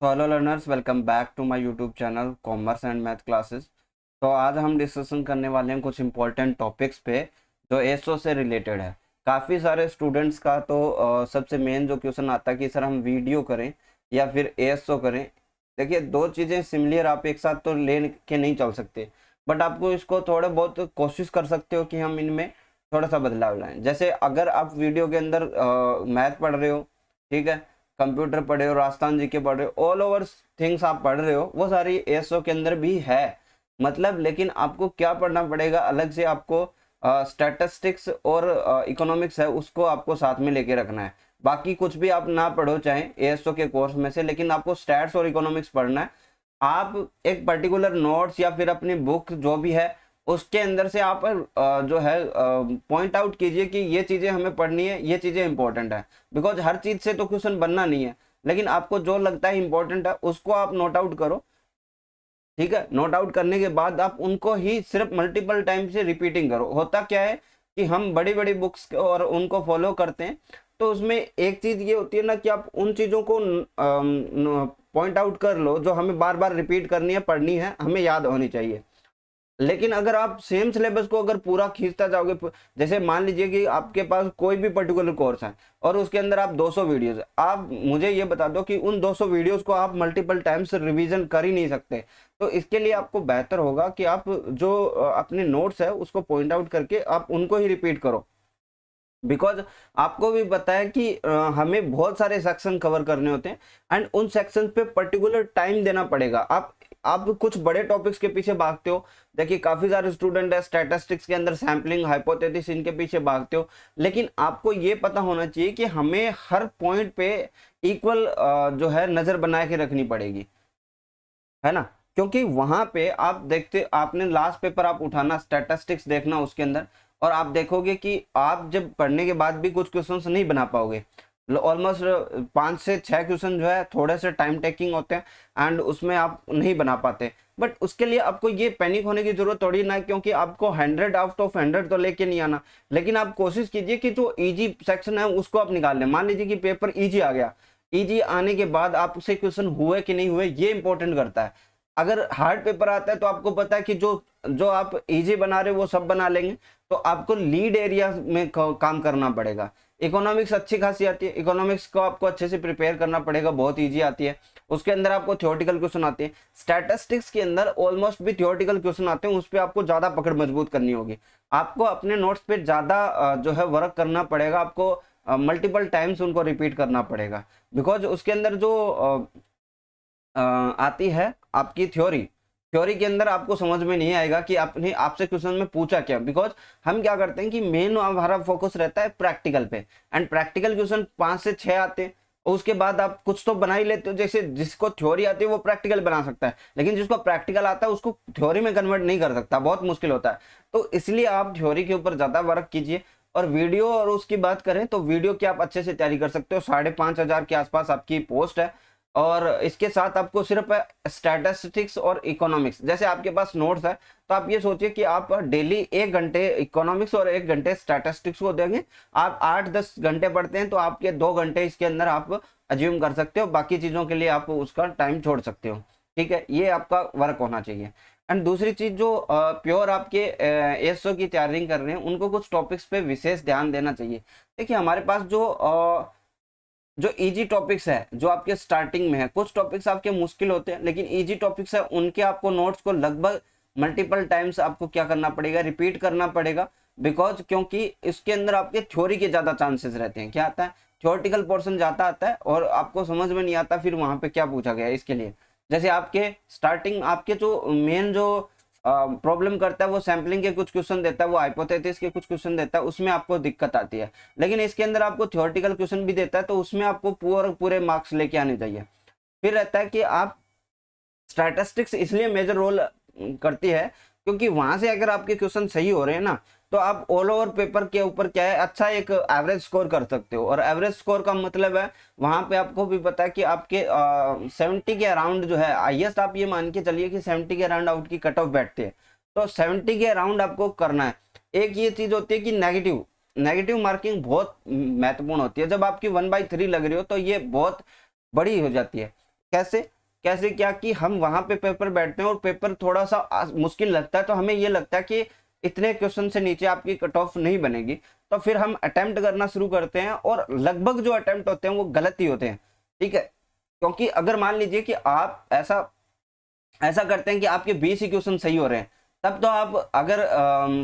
तो hello learners, welcome back to my YouTube channel commerce and math classes. तो आज हम डिस्कशन करने वाले हैं कुछ इंपॉर्टेंट टॉपिक्स पे जो एसओ से रिलेटेड है। काफ़ी सारे स्टूडेंट्स का तो सबसे मेन जो क्वेश्चन आता है कि सर हम वीडियो करें या फिर एसओ करें। देखिए, दो चीज़ें सिमिलर आप एक साथ तो ले के नहीं चल सकते, बट आपको इसको थोड़ा बहुत कोशिश कर सकते हो कि हम इनमें थोड़ा सा बदलाव लाएं। जैसे अगर आप वीडियो के अंदर मैथ पढ़ रहे हो, ठीक है, कंप्यूटर पढ़े हो, राजस्थान जी के पढ़ रहे हो, ऑल ओवर थिंग्स आप पढ़ रहे हो, वो सारी एसओ के अंदर भी है। मतलब लेकिन आपको क्या पढ़ना पड़ेगा, अलग से आपको स्टैटिस्टिक्स और इकोनॉमिक्स है उसको आपको साथ में लेके रखना है। बाकी कुछ भी आप ना पढ़ो चाहे एसओ के कोर्स में से, लेकिन आपको स्टैट्स और इकोनॉमिक्स पढ़ना है। आप एक पर्टिकुलर नोट्स या फिर अपनी बुक जो भी है उसके अंदर से आप जो है पॉइंट आउट कीजिए कि ये चीज़ें हमें पढ़नी है, ये चीज़ें इंपॉर्टेंट है। बिकॉज हर चीज़ से तो क्वेश्चन बनना नहीं है, लेकिन आपको जो लगता है इंपॉर्टेंट है उसको आप नोट आउट करो। ठीक है, नोट आउट करने के बाद आप उनको ही सिर्फ मल्टीपल टाइम से रिपीटिंग करो। होता क्या है कि हम बड़ी बड़ी बुक्स और उनको फॉलो करते हैं, तो उसमें एक चीज़ ये होती है ना कि आप उन चीज़ों को पॉइंट आउट कर लो जो हमें बार बार रिपीट करनी है, पढ़नी है, हमें याद होनी चाहिए। लेकिन अगर आप सेम सिलेबस को अगर पूरा खींचता जाओगे, जैसे मान लीजिए कि आपके पास कोई भी पर्टिकुलर कोर्स है और उसके अंदर आप 200 वीडियोस है, आप मुझे ये बता दो कि उन 200 वीडियोस को आप मल्टीपल टाइम्स रिवीजन कर ही नहीं सकते। तो इसके लिए आपको बेहतर होगा कि आप जो अपने नोट्स है उसको पॉइंट आउट करके आप उनको ही रिपीट करो। बिकॉज आपको भी पता है कि हमें बहुत सारे सेक्शन कवर करने होते हैं एंड उन सेक्शन पे पर्टिकुलर टाइम देना पड़ेगा। आप कुछ बड़े टॉपिक्स के पीछे भागते हो। देखिए, काफी सारे स्टूडेंट है स्टैटिस्टिक्स के अंदर सैम्पलिंग, हाइपोथेसिस, इनके पीछे भागते हो। लेकिन आपको ये पता होना चाहिए कि हमें हर पॉइंट पे इक्वल जो है नजर बना के रखनी पड़ेगी, है ना। क्योंकि वहां पे आप देखते, आपने लास्ट पेपर आप उठाना, स्टैटिस्टिक्स देखना उसके अंदर, और आप देखोगे कि आप जब पढ़ने के बाद भी कुछ क्वेश्चंस नहीं बना पाओगे। ऑलमोस्ट 5 से 6 क्वेश्चन जो है थोड़े से टाइम टेकिंग होते हैं एंड उसमें आप नहीं बना पाते। बट उसके लिए आपको ये पैनिक होने की जरूरत थोड़ी ना है, क्योंकि आपको 100 आउट ऑफ 100 तो लेके नहीं आना। लेकिन आप कोशिश कीजिए कि जो इजी सेक्शन है उसको आप निकाल लें। मान लीजिए कि पेपर इजी आ गया, इजी आने के बाद आपसे क्वेश्चन हुए कि नहीं हुए ये इंपॉर्टेंट करता है। अगर हार्ड पेपर आता है तो आपको पता है कि जो जो आप इजी बना रहे हो वो सब बना लेंगे, तो आपको लीड एरिया में काम करना पड़ेगा। इकोनॉमिक्स अच्छी खासी आती है, इकोनॉमिक्स को आपको अच्छे से प्रिपेयर करना पड़ेगा, बहुत इजी आती है। उसके अंदर आपको थ्योरेटिकल क्वेश्चन आते हैं। स्टैटिस्टिक्स के अंदर ऑलमोस्ट भी थ्योरेटिकल क्वेश्चन आते हैं, उस पर आपको ज्यादा पकड़ मजबूत करनी होगी। आपको अपने नोट्स पे ज्यादा जो है वर्क करना पड़ेगा, आपको मल्टीपल टाइम्स उनको रिपीट करना पड़ेगा। बिकॉज उसके अंदर जो आती है आपकी थ्योरी, थ्योरी के अंदर आपको समझ में नहीं आएगा कि आपने आपसे क्वेश्चन में पूछा क्या। बिकॉज हम क्या करते हैं कि मेन हमारा फोकस रहता है प्रैक्टिकल पे, एंड प्रैक्टिकल क्वेश्चन 5 से 6 आते हैं। और उसके बाद आप कुछ तो बना ही लेते हो। जैसे जिसको थ्योरी आती है वो प्रैक्टिकल बना सकता है, लेकिन जिसको प्रैक्टिकल आता है उसको थ्योरी में कन्वर्ट नहीं कर सकता, बहुत मुश्किल होता है। तो इसलिए आप थ्योरी के ऊपर ज्यादा वर्क कीजिए। और वीडियो और उसकी बात करें तो वीडियो की आप अच्छे से तैयारी कर सकते हो। 5,500 के आसपास आपकी पोस्ट है, और इसके साथ आपको सिर्फ स्टैटिस्टिक्स और इकोनॉमिक्स, जैसे आपके पास नोट्स है तो आप ये सोचिए कि आप डेली 1 घंटे इकोनॉमिक्स और 1 घंटे स्टैटिस्टिक्स को देंगे। आप 8-10 घंटे पढ़ते हैं तो आपके 2 घंटे इसके अंदर आप अज्यूम कर सकते हो, बाकी चीज़ों के लिए आप उसका टाइम छोड़ सकते हो। ठीक है, ये आपका वर्क होना चाहिए। एंड दूसरी चीज, जो प्योर आपके एसओ की तैयारी कर रहे हैं उनको कुछ टॉपिक्स पे विशेष ध्यान देना चाहिए। देखिए, हमारे पास जो इजी टॉपिक्स है, जो आपके स्टार्टिंग में है, कुछ टॉपिक्स आपके मुश्किल होते हैं, लेकिन इजी टॉपिक्स है उनके आपको नोट्स को लगभग मल्टीपल टाइम्स आपको क्या करना पड़ेगा, रिपीट करना पड़ेगा। बिकॉज क्योंकि इसके अंदर आपके थ्योरी के ज्यादा चांसेस रहते हैं। क्या आता है, थ्योरेटिकल पोर्शन जाता आता है और आपको समझ में नहीं आता फिर वहां पे क्या पूछा गया है। इसके लिए जैसे आपके स्टार्टिंग, आपके जो मेन जो प्रॉब्लम करता है वो सैम्पलिंग के कुछ क्वेश्चन देता है, वो हाइपोथेसिस के कुछ क्वेश्चन देता है, उसमें आपको दिक्कत आती है। लेकिन इसके अंदर आपको थ्योरेटिकल क्वेश्चन भी देता है, तो उसमें आपको पूरे पूरे मार्क्स लेके आने चाहिए। फिर रहता है कि आप स्टैटिस्टिक्स इसलिए मेजर रोल करती है क्योंकि वहां से अगर आपके क्वेश्चन सही हो रहे हैं ना, तो आप ऑल ओवर पेपर के ऊपर क्या है, अच्छा एक एवरेज स्कोर कर सकते हो। और एवरेज स्कोर का मतलब है वहां पे आपको भी पता है कि आपके 70 के अराउंड जो है हाईएस्ट, आप ये मान के चलिए कि 70 के अराउंड आउट की कट ऑफ बैठती है। तो 70 के अराउंड आपको करना है। एक ये चीज होती है कि नेगेटिव नेगेटिव मार्किंग बहुत महत्वपूर्ण होती है। जब आपकी 1/3 लग रही हो तो ये बहुत बड़ी हो जाती है। कैसे कैसे क्या कि हम वहां पे पेपर बैठते हैं और पेपर थोड़ा सा मुश्किल लगता है, तो हमें ये लगता है कि इतने क्वेश्चन से नीचे आपकी कट ऑफ नहीं बनेगी, तो फिर हम अटेम्प्ट करना शुरू करते हैं और लगभग जो अटेम्प्ट होते हैं वो गलत ही होते हैं। ठीक है, क्योंकि अगर मान लीजिए कि आप ऐसा ऐसा करते हैं कि आपके 20 ही क्वेश्चन सही हो रहे हैं, तब तो आप अगर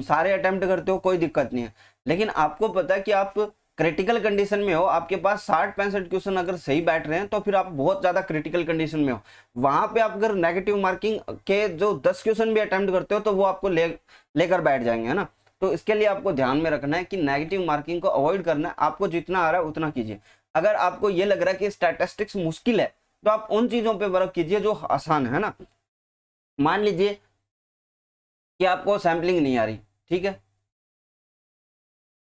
सारे अटेम्प्ट करते हो कोई दिक्कत नहीं है। लेकिन आपको पता है कि आप क्रिटिकल कंडीशन में हो, आपके पास 60-65 क्वेश्चन अगर सही बैठ रहे हैं तो फिर आप बहुत ज्यादा क्रिटिकल कंडीशन में हो। वहां पे आप अगर नेगेटिव मार्किंग के जो 10 क्वेश्चन भी अटेम्प्ट करते हो तो वो आपको लेकर बैठ जाएंगे, है ना। तो इसके लिए आपको ध्यान में रखना है कि नेगेटिव मार्किंग को अवॉइड करना है, आपको जितना आ रहा है उतना कीजिए। अगर आपको ये लग रहा है कि स्टैटिस्टिक्स मुश्किल है तो आप उन चीजों पे वर्क कीजिए जो आसान है ना। मान लीजिए कि आपको सैम्पलिंग नहीं आ रही, ठीक है,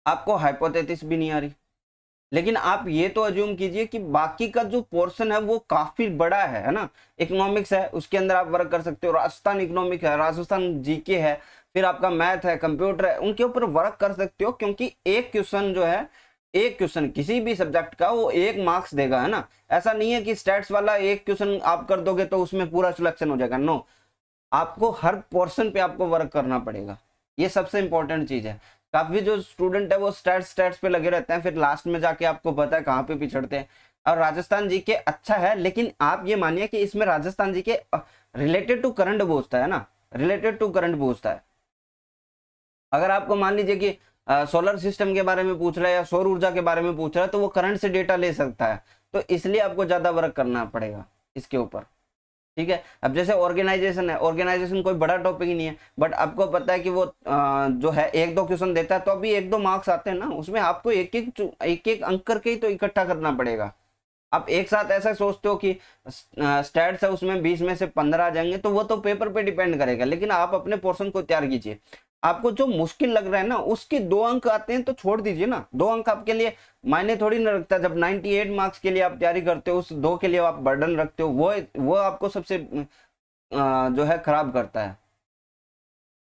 आपको हाइपोथेसिस भी नहीं आ रही, लेकिन आप ये तो अज्यूम कीजिए कि बाकी का जो पोर्शन है वो काफी बड़ा है ना। इकोनॉमिक्स है, उसके अंदर आप वर्क कर सकते हो, राजस्थान इकोनॉमिक है, राजस्थान जीके है, फिर आपका मैथ है, कंप्यूटर है, उनके ऊपर वर्क कर सकते हो। क्योंकि एक क्वेश्चन जो है, एक क्वेश्चन किसी भी सब्जेक्ट का वो 1 मार्क्स देगा, है ना। ऐसा नहीं है कि स्टैट्स वाला एक क्वेश्चन आप कर दोगे तो उसमें पूरा सिलेक्शन हो जाएगा, नो। आपको हर पोर्शन पे आपको वर्क करना पड़ेगा, ये सबसे इंपॉर्टेंट चीज है। काफी जो स्टूडेंट है वो स्टैट्स पे लगे रहते हैं, फिर लास्ट में जाके आपको पता है कहाँ पे पिछड़ते हैं। और राजस्थान जी के अच्छा है, लेकिन आप ये मानिए कि इसमें राजस्थान जी के रिलेटेड टू करंट पूछता है ना, रिलेटेड टू करंट पूछता है। अगर आपको मान लीजिए कि सोलर सिस्टम के बारे में पूछ रहा है या सौर ऊर्जा के बारे में पूछ रहा है तो वो करंट से डेटा ले सकता है, तो इसलिए आपको ज्यादा वर्क करना पड़ेगा इसके ऊपर। ठीक है, अब जैसे ऑर्गेनाइजेशन है, ऑर्गेनाइजेशन कोई बड़ा टॉपिक ही नहीं है, बट आपको पता है कि वो जो है 1-2 क्वेश्चन देता है तो अभी 1-2 मार्क्स आते हैं ना, उसमें आपको एक एक अंक करके ही तो इकट्ठा करना पड़ेगा। आप एक साथ ऐसा सोचते हो कि स्टैट्स है उसमें 20 में से 15 आ जाएंगे, तो वो तो पेपर पे डिपेंड करेगा, लेकिन आप अपने पोर्शन को तैयार कीजिए। आपको जो मुश्किल लग रहा है ना उसके 2 अंक आते हैं तो छोड़ दीजिए ना, 2 अंक आपके लिए मायने थोड़ी ना रखता। जब 98 मार्क्स के लिए आप तैयारी करते हो, उस 2 के लिए आप बर्डन रखते हो, वो आपको सबसे जो है खराब करता है।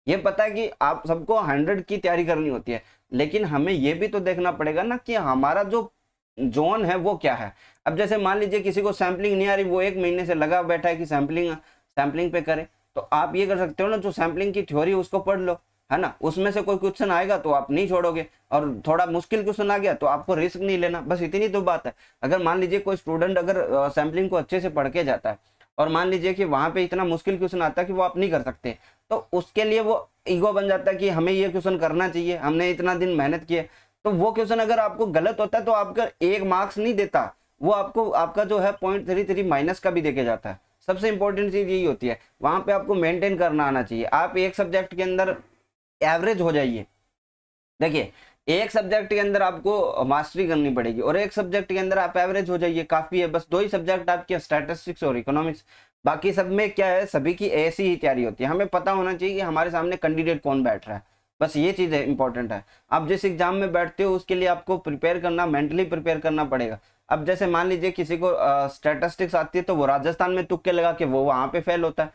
ये पता है कि आप सबको 100 की तैयारी करनी होती है, लेकिन हमें ये भी तो देखना पड़ेगा ना कि हमारा जो जोन है वो क्या है। अब जैसे मान लीजिए किसी को सैम्पलिंग नहीं आ रही, वो 1 महीने से लगा बैठा है कि सैम्पलिंग सैम्पलिंग पे करे, तो आप ये कर सकते हो ना, जो सैम्पलिंग की थ्योरी उसको पढ़ लो, है ना। उसमें से कोई क्वेश्चन आएगा तो आप नहीं छोड़ोगे, और थोड़ा मुश्किल क्वेश्चन आ गया तो आपको रिस्क नहीं लेना, बस इतनी तो बात है। अगर मान लीजिए कोई स्टूडेंट अगर सैम्पलिंग को अच्छे से पढ़ के जाता है और मान लीजिए कि वहां पे इतना मुश्किल क्वेश्चन आता है कि वो आप नहीं कर सकते, तो उसके लिए वो ईगो बन जाता है कि हमें ये क्वेश्चन करना चाहिए, हमने इतना दिन मेहनत की है। तो वो क्वेश्चन अगर आपको गलत होता है तो आपका 1 मार्क्स नहीं देता, वो आपको आपका जो है 0.33 माइनस का भी देके जाता है। सबसे इंपॉर्टेंट चीज यही होती है, वहां पे आपको मेंटेन करना आना चाहिए। आप एक सब्जेक्ट के अंदर एवरेज हो जाइए। देखिए, एक सब्जेक्ट के अंदर आपको मास्टरी करनी पड़ेगी और एक सब्जेक्ट के अंदर आप एवरेज हो जाइए, काफी है। बस 2 ही सब्जेक्ट आपके, स्टैटिस्टिक्स और इकोनॉमिक्स। बाकी सब में क्या है, सभी की ऐसी ही तैयारी होती है। हमें पता होना चाहिए कि हमारे सामने कैंडिडेट कौन बैठ रहा है, बस ये चीज है इंपॉर्टेंट है। आप जिस एग्जाम में बैठते हो उसके लिए आपको प्रिपेयर करना, मेंटली प्रिपेयर करना पड़ेगा। अब जैसे मान लीजिए किसी को स्टैटिस्टिक्स आती है तो वो राजस्थान में तुक्के लगा के वो वहां पे फेल होता है,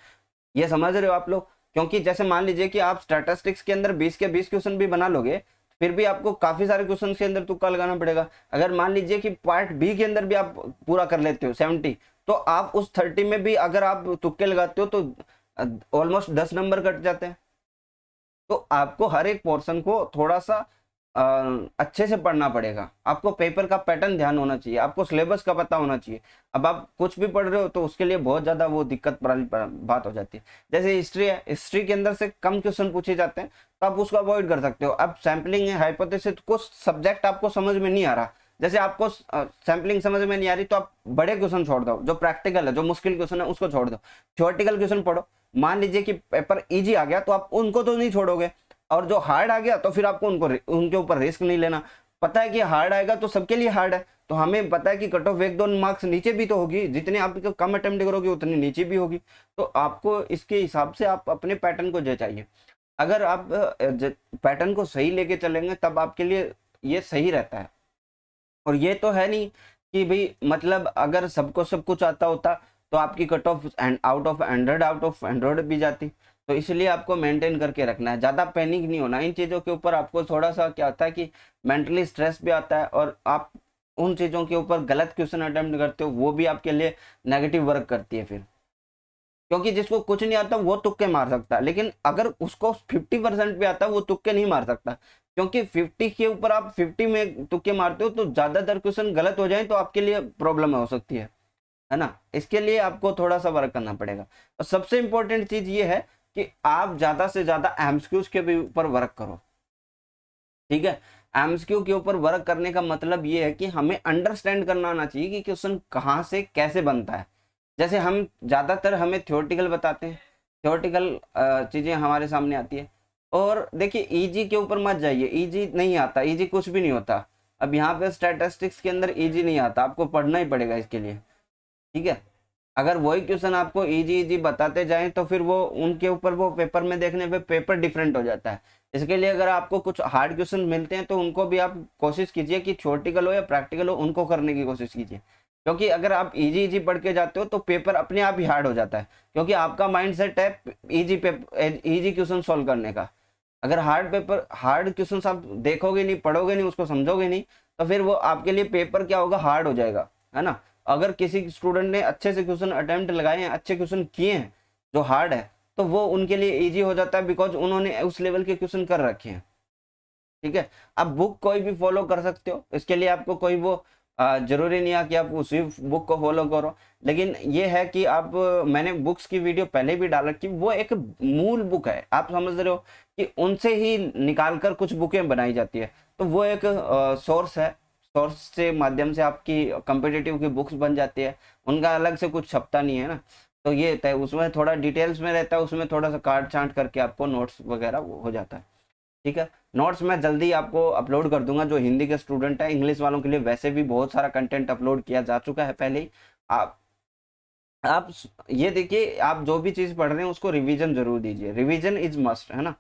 ये समझ रहे हो आप लोग। क्योंकि जैसे मान लीजिए कि आप स्टैटिस्टिक्स के अंदर 20 के 20 क्वेश्चन भी बना लोगे, फिर भी आपको काफी सारे क्वेश्चन के अंदर तुक्का लगाना पड़ेगा। अगर मान लीजिए कि पार्ट बी के अंदर भी आप पूरा कर लेते हो 70, तो आप उस 30 में भी अगर आप तुक्के लगाते हो तो ऑलमोस्ट 10 नंबर कट जाते हैं। तो आपको हर एक पोर्शन को थोड़ा सा अच्छे से पढ़ना पड़ेगा। आपको पेपर का पैटर्न ध्यान होना चाहिए, आपको सिलेबस का पता होना चाहिए। अब आप कुछ भी पढ़ रहे हो तो उसके लिए बहुत ज्यादा वो दिक्कत वाली बात हो जाती है। जैसे हिस्ट्री है, हिस्ट्री के अंदर से कम क्वेश्चन पूछे जाते हैं तो आप उसको अवॉइड कर सकते हो। अब सैम्पलिंग है, हाइपोथेसिस, कुछ सब्जेक्ट आपको समझ में नहीं आ रहा, जैसे आपको सैम्पलिंग समझ में नहीं आ रही तो आप बड़े क्वेश्चन छोड़ दो, जो प्रैक्टिकल है, जो मुश्किल क्वेश्चन है उसको छोड़ दो, थ्योरेटिकल क्वेश्चन पढ़ो। मान लीजिए कि पेपर इजी आ गया तो आप उनको तो नहीं छोड़ोगे, और जो हार्ड आ गया तो फिर आपको उनके ऊपर रिस्क नहीं लेना। पता है कि हार्ड आएगा तो सबके लिए हार्ड है, तो हमें पता है कि कट ऑफ 1-2 मार्क्स नीचे भी तो होगी, जितने आप कम अटेम्प्ट करोगे उतनी नीचे भी होगी। तो आपको इसके हिसाब से आप अपने पैटर्न को जचाइए। अगर आप पैटर्न को सही लेके चलेंगे तब आपके लिए ये सही रहता है। और ये तो है नहीं कि भाई मतलब अगर सबको सब कुछ आता होता तो आपकी कट ऑफ आउट ऑफ 100 भी जाती। तो इसलिए आपको मेंटेन करके रखना है, ज्यादा पैनिक नहीं होना इन चीजों के ऊपर। आपको थोड़ा सा क्या होता है कि मेंटली स्ट्रेस भी आता है और आप उन चीज़ों के ऊपर गलत क्वेश्चन अटेम्प्ट करते हो, वो भी आपके लिए नेगेटिव वर्क करती है फिर। क्योंकि जिसको कुछ नहीं आता वो तुक्के मार सकता है, लेकिन अगर उसको 50% भी आता है वो तुक्के नहीं मार सकता, क्योंकि 50 के ऊपर आप 50 में तुक्के मारते हो तो ज्यादातर क्वेश्चन गलत हो जाए तो आपके लिए प्रॉब्लम हो सकती है ना। इसके लिए आपको थोड़ा सा वर्क करना पड़ेगा। और सबसे इंपॉर्टेंट चीज ये है कि आप ज्यादा से ज्यादा एमसीक्यूज के भी ऊपर वर्क करो, ठीक है। एमसीक्यू के ऊपर वर्क करने का मतलब ये है कि हमें अंडरस्टैंड करना आना चाहिए कि क्वेश्चन कहाँ से कैसे बनता है। जैसे हम ज़्यादातर हमें थ्योरेटिकल बताते हैं, थ्योरेटिकल चीज़ें हमारे सामने आती है। और देखिए इजी के ऊपर मत जाइए, इजी नहीं आता, इजी कुछ भी नहीं होता। अब यहाँ पे स्टैटिस्टिक्स के अंदर इजी नहीं आता, आपको पढ़ना ही पड़ेगा इसके लिए, ठीक है। अगर वही क्वेश्चन आपको इजी इजी बताते जाएं तो फिर वो उनके ऊपर वो पेपर में देखने पे पेपर डिफरेंट हो जाता है। इसके लिए अगर आपको कुछ हार्ड क्वेश्चन मिलते हैं तो उनको भी आप कोशिश कीजिए कि थ्योरेटिकल हो या प्रैक्टिकल हो, उनको करने की कोशिश कीजिए। क्योंकि अगर आप इजी इजी पढ़ के जाते हो तो पेपर अपने आप ही हार्ड हो जाता है, क्योंकि आपका माइंड सेट है easy paper easy question solve करने का। अगर हार्ड क्वेश्चन आप देखोगे नहीं, पढ़ोगे नहीं, उसको समझोगे नहीं, तो फिर वो आपके लिए पेपर क्या होगा, हार्ड हो जाएगा, है ना। अगर किसी स्टूडेंट ने अच्छे से क्वेश्चन अटेम्प्ट लगाए हैं, अच्छे क्वेश्चन किए हैं जो हार्ड है, तो वो उनके लिए इजी हो जाता है, बिकॉज उन्होंने उस लेवल के क्वेश्चन कर रखे हैं, ठीक है। आप बुक कोई भी फॉलो कर सकते हो, इसके लिए आपको कोई वो जरूरी नहीं है कि आप उसी बुक को फॉलो करो। लेकिन ये है कि आप मैंने बुक्स की वीडियो पहले भी डाल रखी, वो एक मूल बुक है, आप समझ रहे हो कि उनसे ही निकाल कर कुछ बुकें बनाई जाती है। तो वो एक सोर्स है, सोर्स से माध्यम से आपकी कॉम्पिटिटिव की बुक्स बन जाती है, उनका अलग से कुछ छपता नहीं है ना। तो ये तय उसमें थोड़ा डिटेल्स में रहता है, उसमें थोड़ा सा काट छांट करके आपको नोट्स वगैरह हो जाता है, ठीक है। नोट्स मैं जल्दी आपको अपलोड कर दूंगा, जो हिंदी के स्टूडेंट है, इंग्लिश वालों के लिए वैसे भी बहुत सारा कंटेंट अपलोड किया जा चुका है पहले ही। आप आप ये देखिए, आप जो भी चीज़ पढ़ रहे हैं उसको रिवीजन जरूर दीजिए, रिवीजन इज मस्ट, है ना।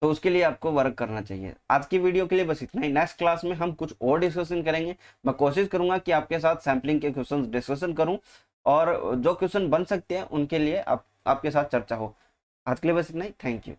तो उसके लिए आपको वर्क करना चाहिए। आज की वीडियो के लिए बस इतना ही, नेक्स्ट क्लास में हम कुछ और डिस्कशन करेंगे। मैं कोशिश करूंगा कि आपके साथ सैम्पलिंग के क्वेश्चन डिस्कशन करूं, और जो क्वेश्चन बन सकते हैं उनके लिए आपके साथ चर्चा हो। आज के लिए बस इतना ही, थैंक यू।